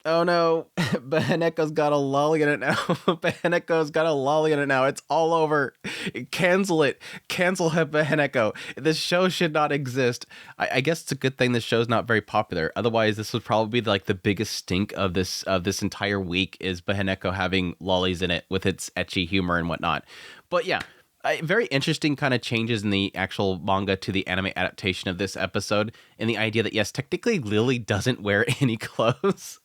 Oh no, Beheneko's got a lolly in it now. Beheneko's got a lolly in it now. It's all over. Cancel it. Cancel Beheneko. This show should not exist. I guess it's a good thing this show's not very popular. Otherwise, this would probably be like the biggest stink of this entire week is Beheneko having lollies in it with its ecchi humor and whatnot. But yeah, very interesting kind of changes in the actual manga to the anime adaptation of this episode, and the idea that yes, technically Lily doesn't wear any clothes.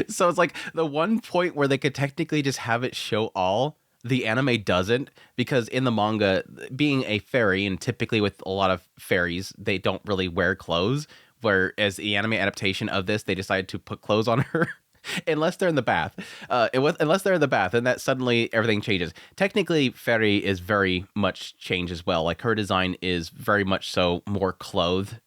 So it's like the one point where they could technically just have it show all, the anime doesn't, because in the manga, being a fairy, and typically with a lot of fairies, they don't really wear clothes, whereas the anime adaptation of this, they decided to put clothes on her. Unless they're in the bath. Unless they're in the bath, and that suddenly everything changes. Technically, Fairy is very much changed as well. Like her design is very much so more clothed,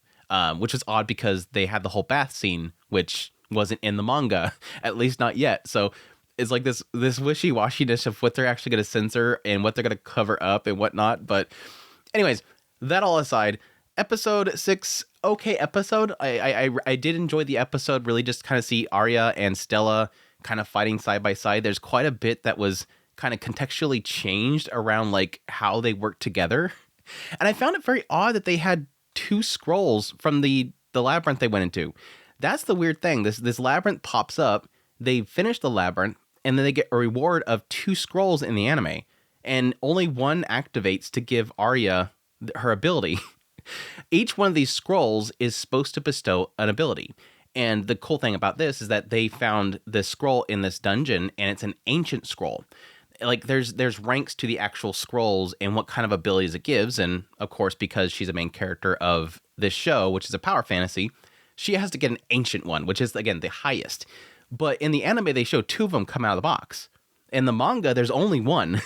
which is odd because they had the whole bath scene, which wasn't in the manga, at least not yet. So it's like this wishy-washiness of what they're actually going to censor and what they're going to cover up and whatnot. But anyways, that all aside, episode 6, okay episode. I did enjoy the episode. Really just kind of see Arya and Stella kind of fighting side by side. There's quite a bit that was kind of contextually changed around like how they work together. And I found it very odd that they had 2 scrolls from the labyrinth they went into. That's the weird thing. This labyrinth pops up, they finish the labyrinth, and then they get a reward of 2 scrolls in the anime. And only one activates to give Arya her ability. Each one of these scrolls is supposed to bestow an ability. And the cool thing about this is that they found this scroll in this dungeon, and it's an ancient scroll. Like there's ranks to the actual scrolls and what kind of abilities it gives. And of course, because she's a main character of this show, which is a power fantasy, she has to get an ancient one, which is, again, the highest. But in the anime, they show 2 of them come out of the box. In the manga, there's only one.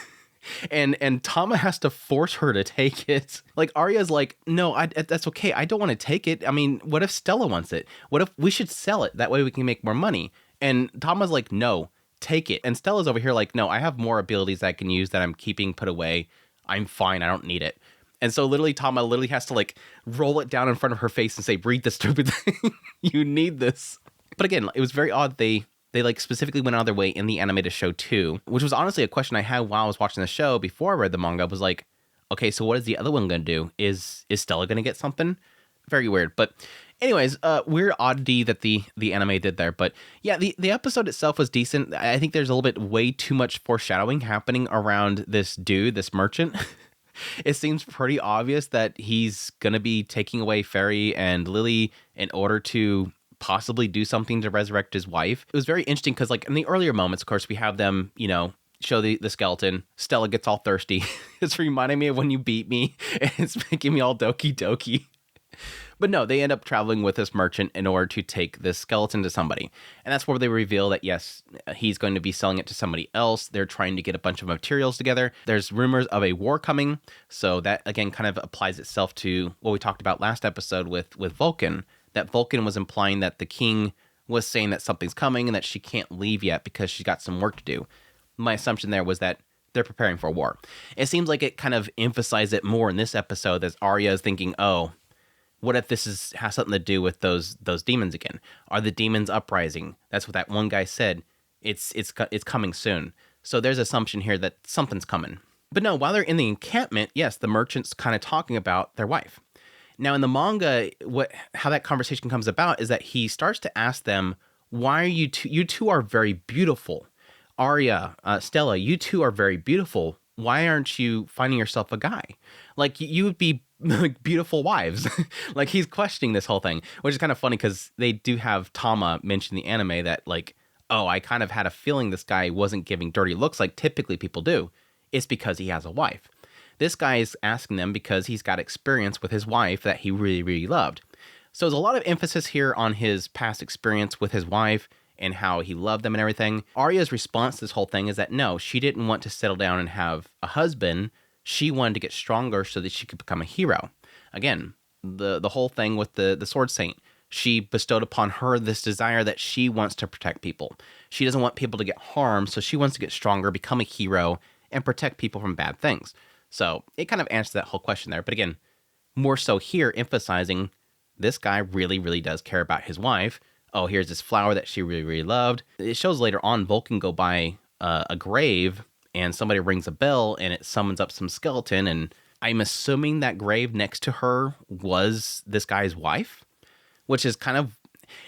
and Tama has to force her to take it. Like, Arya's like, no, that's okay. I don't want to take it. I mean, what if Stella wants it? What if we should sell it? That way we can make more money. And Tama's like, no, take it. And Stella's over here like, no, I have more abilities that I can use that I'm keeping put away. I'm fine. I don't need it. And so literally Tama literally has to like roll it down in front of her face and say, read this stupid thing. You need this. But again, it was very odd. They like specifically went out of their way in the anime to show 2, which was honestly a question I had while I was watching the show before I read the manga. Was like, okay, so what is the other one going to do? Is Stella going to get something? Very weird. But anyways, weird oddity that the anime did there. But yeah, the episode itself was decent. I think there's a little bit way too much foreshadowing happening around this dude, this merchant. It seems pretty obvious that he's going to be taking away Fairy and Lily in order to possibly do something to resurrect his wife. It was very interesting because, like, in the earlier moments, of course, we have them, you know, show the skeleton. Stella gets all thirsty. It's reminding me of when you beat me, and it's making me all doki doki. But no, they end up traveling with this merchant in order to take this skeleton to somebody. And that's where they reveal that, yes, he's going to be selling it to somebody else. They're trying to get a bunch of materials together. There's rumors of a war coming. So that, again, kind of applies itself to what we talked about last episode with Vulcan. That Vulcan was implying that the king was saying that something's coming and that she can't leave yet because she's got some work to do. My assumption there was that they're preparing for war. It seems like it kind of emphasized it more in this episode as Arya is thinking, oh, what if this has something to do with those demons again? Are the demons uprising? That's what that one guy said. It's coming soon. So there's assumption here that something's coming. But no, while they're in the encampment, yes, the merchant's kind of talking about their wife. Now in the manga, how that conversation comes about is that he starts to ask them, why are you two are very beautiful. Arya, Stella, you two are very beautiful. Why aren't you finding yourself a guy? Like, you would be like beautiful wives. Like, he's questioning this whole thing, which is kind of funny because they do have Tama mention in the anime that, like, oh, I kind of had a feeling this guy wasn't giving dirty looks like typically people do. It's because he has a wife. This guy is asking them because he's got experience with his wife that he really, really loved. So there's a lot of emphasis here on his past experience with his wife and how he loved them and everything. Arya's response to this whole thing is that no, she didn't want to settle down and have a husband. She wanted to get stronger so that she could become a hero. Again, the whole thing with the Sword Saint, she bestowed upon her this desire that she wants to protect people. She doesn't want people to get harmed, so she wants to get stronger, become a hero, and protect people from bad things. So it kind of answers that whole question there. But again, more so here, emphasizing this guy really, really does care about his wife. oh, here's this flower that she really, really loved. It shows later on Vulcan go by a grave and somebody rings a bell and it summons up some skeleton. And I'm assuming that grave next to her was this guy's wife, which is kind of,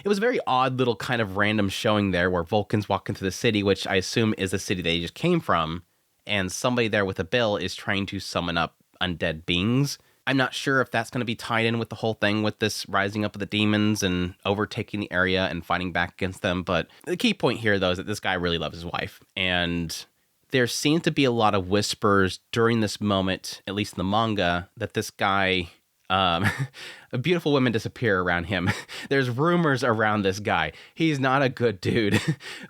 it was a very odd little kind of random showing there where Vulcans walk into the city, which I assume is the city they just came from. And somebody there with a bell is trying to summon up undead beings. I'm not sure if that's going to be tied in with the whole thing with this rising up of the demons and overtaking the area and fighting back against them. But the key point here, though, is that this guy really loves his wife. And there seems to be a lot of whispers during this moment, at least in the manga, that this guy, beautiful women disappear around him. There's rumors around this guy. He's not a good dude.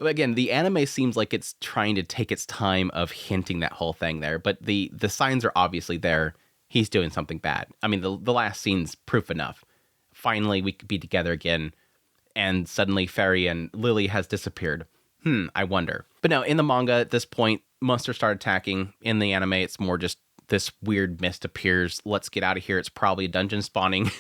Again, the anime seems like it's trying to take its time of hinting that whole thing there. But the signs are obviously there. He's doing something bad. I mean, the last scene's proof enough. Finally, we could be together again. And suddenly Fairy and Lily has disappeared. I wonder. But no, in the manga at this point, monsters start attacking. In the anime, it's more just this weird mist appears. Let's get out of here. It's probably a dungeon spawning.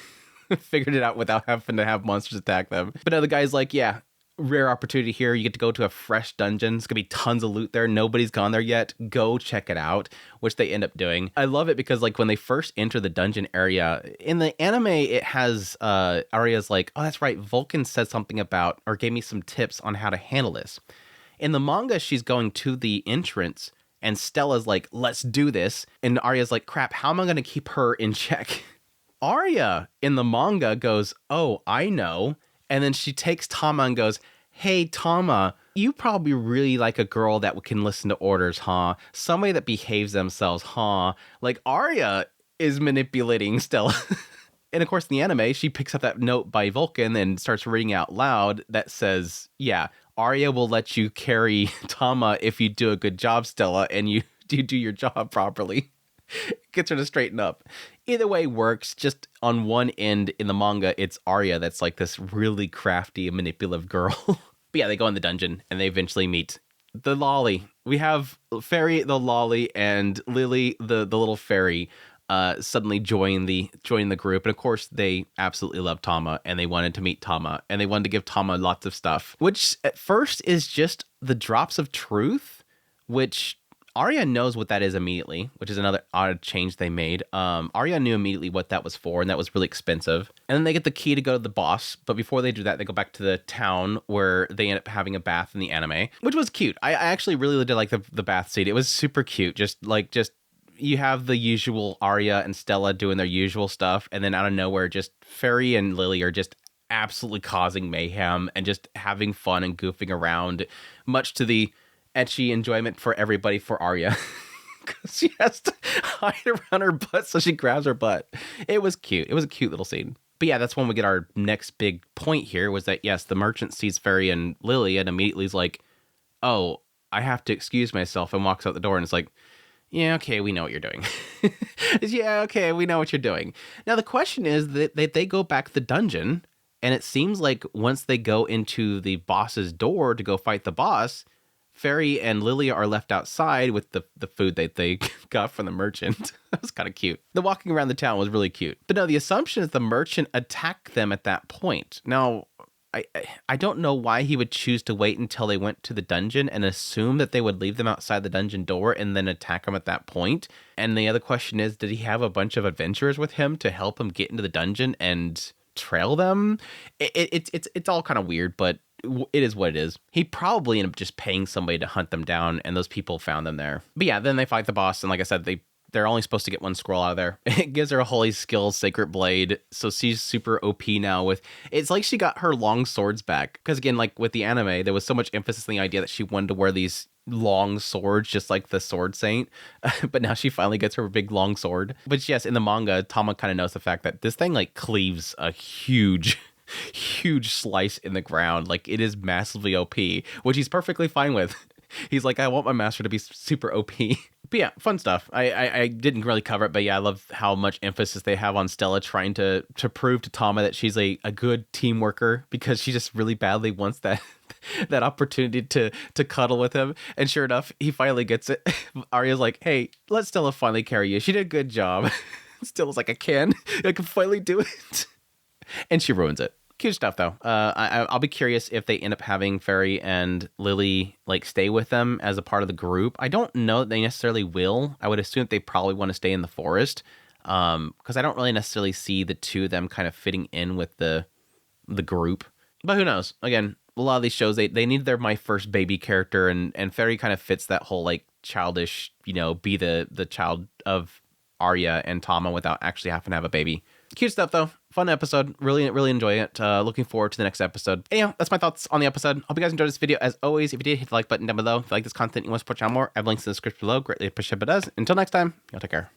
Figured it out without having to have monsters attack them. But no, the guy's like, yeah, rare opportunity here. You get to go to a fresh dungeon. It's gonna be tons of loot there. Nobody's gone there yet. Go check it out, which they end up doing. I love it because like when they first enter the dungeon area in the anime, it has Arya's like, oh, that's right, Vulcan said something about or gave me some tips on how to handle this. In the manga, she's going to the entrance and Stella's like, let's do this, and Arya's like, crap, how am I gonna keep her in check? Arya in the manga goes, oh, I know. And then she takes Tama and goes, hey, Tama, you probably really like a girl that can listen to orders, huh? Somebody that behaves themselves, huh? Like, Arya is manipulating Stella. And of course, in the anime, she picks up that note by Vulcan and starts reading out loud that says, yeah, Arya will let you carry Tama if you do a good job, Stella, and you do your job properly. Gets her to straighten up. Either way works. Just on one end in the manga, it's Arya that's like this really crafty, manipulative girl. But yeah, they go in the dungeon and they eventually meet the lolly. We have Fairy, the lolly, and Lily, the little fairy, suddenly join the group. And of course, they absolutely love Tama and they wanted to meet Tama and they wanted to give Tama lots of stuff, which at first is just the drops of truth, which Arya knows what that is immediately, which is another odd change they made. Arya knew immediately what that was for, and that was really expensive. And then they get the key to go to the boss, but before they do that, they go back to the town where they end up having a bath in the anime, which was cute. I actually really did like the bath scene. It was super cute. Just you have the usual Arya and Stella doing their usual stuff, and then out of nowhere, just Fairy and Lily are just absolutely causing mayhem and just having fun and goofing around, much to the etchy enjoyment for everybody for Arya. Because she has to hide around her butt, so she grabs her butt. It was cute. It was a cute little scene. But yeah, that's when we get our next big point here, was that, yes, the merchant sees Fairy and Lily and immediately is like, oh, I have to excuse myself, and walks out the door, and it's like, yeah, okay, we know what you're doing. Yeah, okay, we know what you're doing. Now, the question is that they go back to the dungeon, and it seems like once they go into the boss's door to go fight the boss, Fairy and Lily are left outside with the food that they got from the merchant. That was kind of cute. The walking around the town was really cute. But no, the assumption is the merchant attacked them at that point. Now, I don't know why he would choose to wait until they went to the dungeon and assume that they would leave them outside the dungeon door and then attack them at that point. And the other question is, did he have a bunch of adventurers with him to help him get into the dungeon and trail them? It's all kind of weird, but it is what it is. He probably ended up just paying somebody to hunt them down, and those people found them there. But yeah, then they fight the boss, and like I said, they're only supposed to get one scroll out of there. It gives her a holy skill, Sacred Blade, so she's super OP now with... It's like she got her long swords back, because again, like with the anime, there was so much emphasis on the idea that she wanted to wear these long swords, just like the Sword Saint, but now she finally gets her big long sword. But yes, in the manga, Tama kind of knows the fact that this thing like cleaves a huge slice in the ground. Like, it is massively OP, which he's perfectly fine with. He's like, I want my master to be super OP. But yeah, fun stuff. I didn't really cover it, but yeah, I love how much emphasis they have on Stella trying to prove to Tama that she's a good team worker, because she just really badly wants that that opportunity to cuddle with him. And sure enough, he finally gets it. Arya's like, hey, let Stella finally carry you. She did a good job. Stella's like, I can finally do it. And she ruins it. Cute stuff, though. I'll be curious if they end up having Fairy and Lily like stay with them as a part of the group. I don't know that they necessarily will. I would assume that they probably want to stay in the forest, because I don't really necessarily see the two of them kind of fitting in with the group. But who knows? Again, a lot of these shows they need their my first baby character, and Fairy kind of fits that whole like childish, be the child of Arya and Tama without actually having to have a baby. Cute stuff, though. Fun episode. Really, really enjoy it. Looking forward to the next episode. Anyhow, that's my thoughts on the episode. Hope you guys enjoyed this video. As always, if you did, hit the like button down below. If you like this content, you want to support the channel more, I have links in the description below. Greatly appreciate it. Until next time, y'all take care.